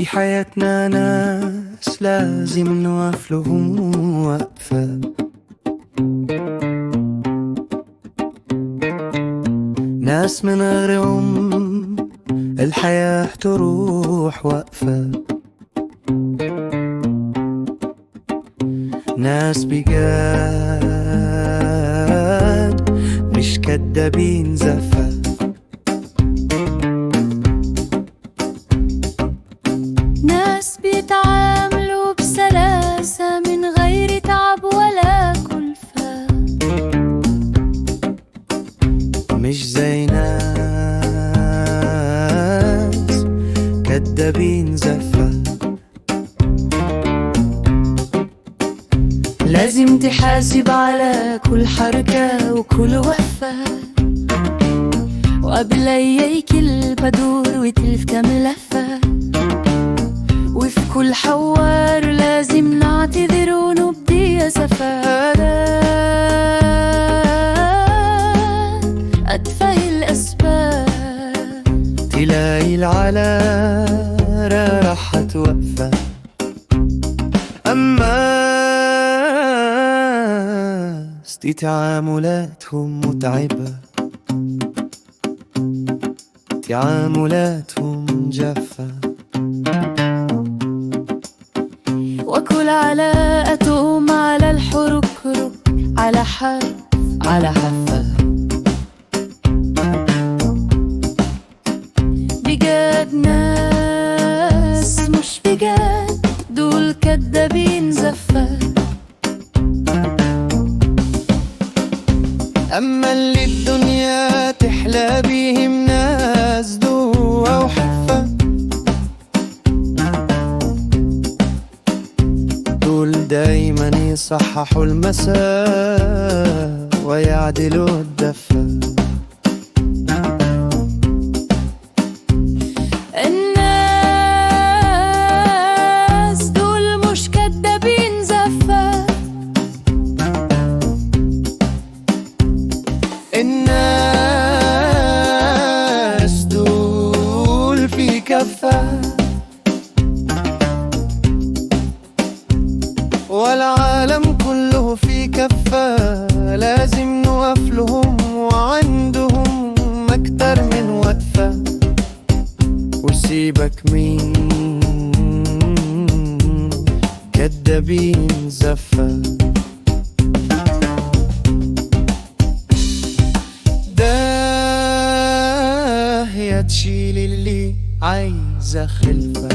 في حياتنا ناس لازم نوقف لهم وقفة، ناس من غيرهم الحياة تروح وقفة، ناس بجد مش كدابين زفة. ناس بيتعاملوا بسلاسة من غير تعب ولا كلفة، مش زي ناس كدابين زفة. لازم تحاسب على كل حركة وكل وقفة، وقبل أياك البدور وتلف كام لفة، وفي كل حوار لازم نعتذر ونبدي أسفة. أتفه الأسباب تلاقي العلارة راحت وقفة، أما دي تعاملاتهم متعبة، تعاملاتهم جافة، وكل علاقتهم على الحركرك، على حف على حفة. بجد ناس مش بجد، دول كدابين زفة. أما اللي الدنيا تحلى بيهم ناس دوة وحفة، دول دايما يصححوا المساء ويعدلوا الدفة. الناس دول مش كدابين زفة، الناس دول في كفة، والعالم كله في كفة. لازم نوقف لهم وعندهم أكتر من وقفة، وسيبك مين كدابين زفة. ده هي تشيل اللي عايزة خلفة.